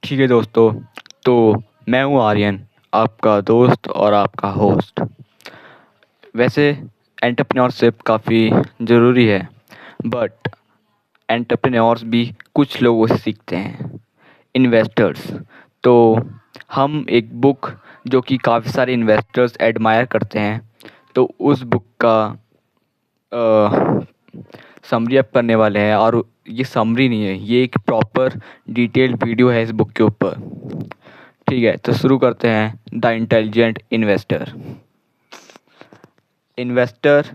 ठीक है दोस्तों। तो मैं हूँ आर्यन, आपका दोस्त और आपका होस्ट। वैसे एंटरप्रेन्योरशिप काफ़ी ज़रूरी है, बट एंटरप्रेन्योर्स भी कुछ लोगों से सीखते हैं, इन्वेस्टर्स। तो हम एक बुक जो कि काफ़ी सारे इन्वेस्टर्स एडमायर करते हैं, तो उस बुक का समरी अप करने वाले हैं। और ये समरी नहीं है, ये एक प्रॉपर डिटेल्ड वीडियो है इस बुक के ऊपर। ठीक है, तो शुरू करते हैं। The intelligent investor. इन्वेस्टर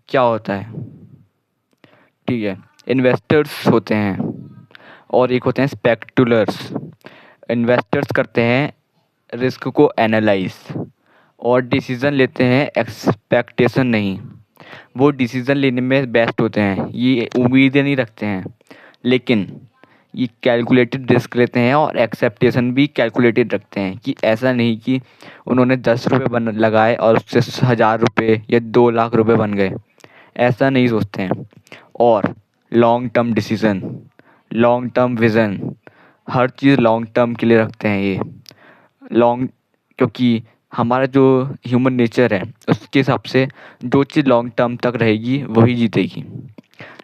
क्या होता है? ठीक है, इन्वेस्टर्स होते हैं और एक होते हैं स्पेक्टुलर्स। इन्वेस्टर्स करते हैं रिस्क को एनालाइज और डिसीज़न लेते हैं एक्सपेक्टेशन नहीं। वो डिसीज़न लेने में बेस्ट होते हैं, ये उम्मीदें नहीं रखते हैं, लेकिन ये कैलकुलेटेड रिस्क लेते हैं और एक्सेप्टेशन भी कैलकुलेटेड रखते हैं। कि ऐसा नहीं कि उन्होंने 10 रुपये बन लगाए और उससे 1000 रुपये या 2 लाख रुपये बन गए, ऐसा नहीं सोचते हैं। और long term decision, long term vision, हर चीज़ लॉन्ग टर्म के लिए रखते हैं ये। क्योंकि हमारा जो ह्यूमन नेचर है उसके हिसाब से जो चीज़ लॉन्ग टर्म तक रहेगी वही जीतेगी।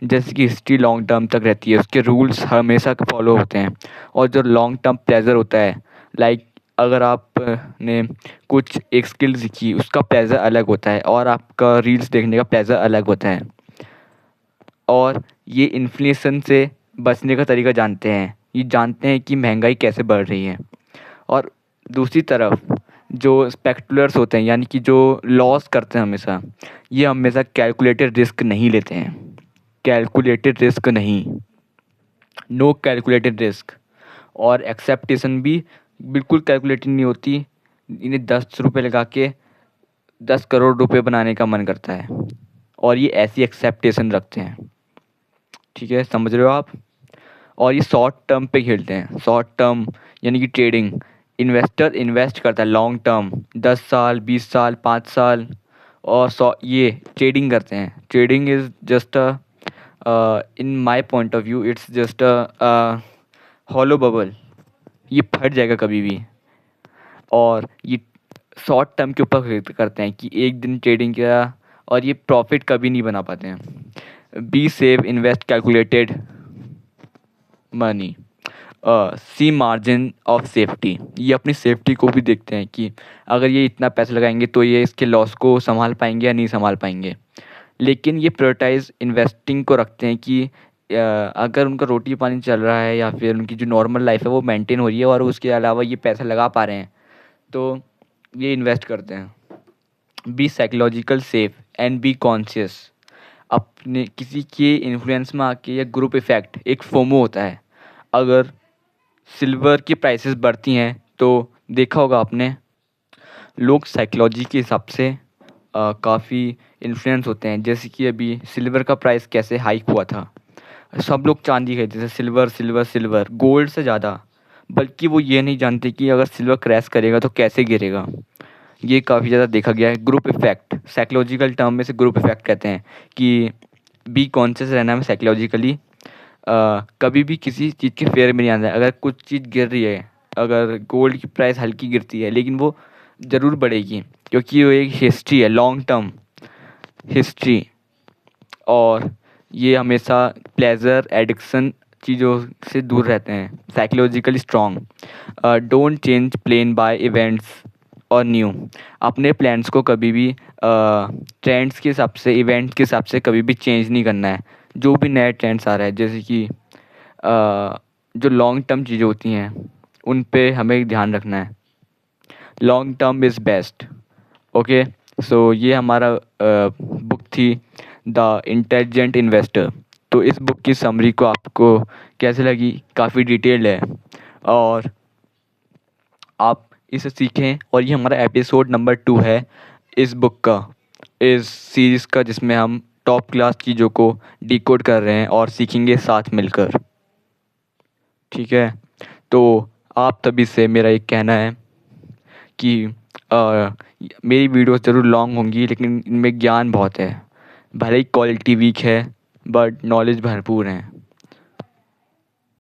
जैसे कि हिस्ट्री लॉन्ग टर्म तक रहती है, उसके रूल्स हमेशा फॉलो होते हैं। और जो लॉन्ग टर्म प्लेजर होता है, लाइक अगर आपने कुछ एक स्किल सीखी, उसका प्लेजर अलग होता है और आपका रील्स देखने का प्लेजर अलग होता है। और ये इन्फ्लेशन से बचने का तरीका जानते हैं, ये जानते हैं कि महंगाई कैसे बढ़ रही है। और दूसरी तरफ जो स्पेक्युलर्स होते हैं, यानी कि जो लॉस करते हैं हमेशा, ये हमेशा कैलकुलेटेड रिस्क नहीं लेते हैं। कैलकुलेटेड रिस्क नहीं, नो कैलकुलेटेड रिस्क। और एक्सेप्टेशन भी बिल्कुल कैलकुलेटेड नहीं होती। इन्हें 10 रुपये लगा के 10 करोड़ रुपये बनाने का मन करता है और ये ऐसी एक्सेप्टेशन रखते हैं। ठीक है, समझ रहे हो आप? और ये शॉर्ट टर्म पे खेलते हैं। शॉर्ट टर्म यानी कि ट्रेडिंग। इन्वेस्टर इन्वेस्ट करता है लॉन्ग टर्म, 10 साल, 20 साल, 5 साल। और ये ट्रेडिंग करते हैं। Trading is just in my point of view it's just hollow bubble, ये फट जाएगा कभी भी। और ये शॉर्ट टर्म के ऊपर करते हैं कि एक दिन ट्रेडिंग किया और ये प्रॉफिट कभी नहीं बना पाते हैं। B save invest calculated money, C margin of safety. ये अपनी सेफ्टी को भी देखते हैं कि अगर ये इतना पैसा लगाएंगे तो ये इसके लॉस को संभाल पाएंगे या नहीं संभाल पाएंगे। लेकिन ये प्रायोरिटाइज इन्वेस्टिंग को रखते हैं कि अगर उनका रोटी पानी चल रहा है या फिर उनकी जो नॉर्मल लाइफ है वो मेंटेन हो रही है और उसके अलावा ये पैसा लगा पा रहे हैं, तो ये इन्वेस्ट करते हैं। Be psychological safe and be conscious. अपने किसी के इन्फ्लुएंस में आके या ग्रुप इफ़ेक्ट, एक फोमो होता है। अगर सिल्वर की प्राइसेस बढ़ती हैं तो देखा होगा आपने, लोग साइकोलॉजी के हिसाब से काफ़ी इन्फ्लुएंस होते हैं। जैसे कि अभी सिल्वर का प्राइस कैसे हाइक हुआ था, सब लोग चांदी खरीदते थे, सिल्वर सिल्वर सिल्वर, गोल्ड से ज़्यादा। बल्कि वो ये नहीं जानते कि अगर सिल्वर क्रैश करेगा तो कैसे गिरेगा। ये काफ़ी ज़्यादा देखा गया है। ग्रुप इफ़ेक्ट, साइकोलॉजिकल टर्म में से ग्रुप इफ़ेक्ट कहते हैं कि बी कॉन्शियस रहना में साइकोलॉजिकली। कभी भी किसी चीज़ के फेयर में नहीं आना है। अगर कुछ चीज़ गिर रही है, अगर गोल्ड की प्राइस हल्की गिरती है, लेकिन वो ज़रूर बढ़ेगी क्योंकि वो एक हिस्ट्री है, लॉन्ग टर्म हिस्ट्री। और ये हमेशा प्लेजर एडिक्शन चीज़ों से दूर रहते हैं, psychologically strong. Don't change plan by events और न्यू। अपने प्लान्स को कभी भी ट्रेंड्स के हिसाब से, इवेंट के हिसाब से कभी भी चेंज नहीं करना है। जो भी नए ट्रेंड्स आ रहे हैं, जैसे कि जो लॉन्ग टर्म चीज़ें होती हैं उन पे हमें ध्यान रखना है। Long term is best. Okay, so ये हमारा बुक थी द इंटेलिजेंट इन्वेस्टर। तो इस बुक की समरी को आपको कैसे लगी? काफ़ी डिटेल्ड है और आप इसे सीखें। और ये हमारा एपिसोड नंबर 2 है इस बुक का, इस सीरीज़ का, जिसमें हम टॉप क्लास चीज़ों को डिकोड कर रहे हैं और सीखेंगे साथ मिलकर। ठीक है, तो आप तभी से मेरा एक कहना है कि मेरी वीडियोस ज़रूर लॉन्ग होंगी, लेकिन इनमें ज्ञान बहुत है। भले ही क्वालिटी वीक है, बट नॉलेज भरपूर है।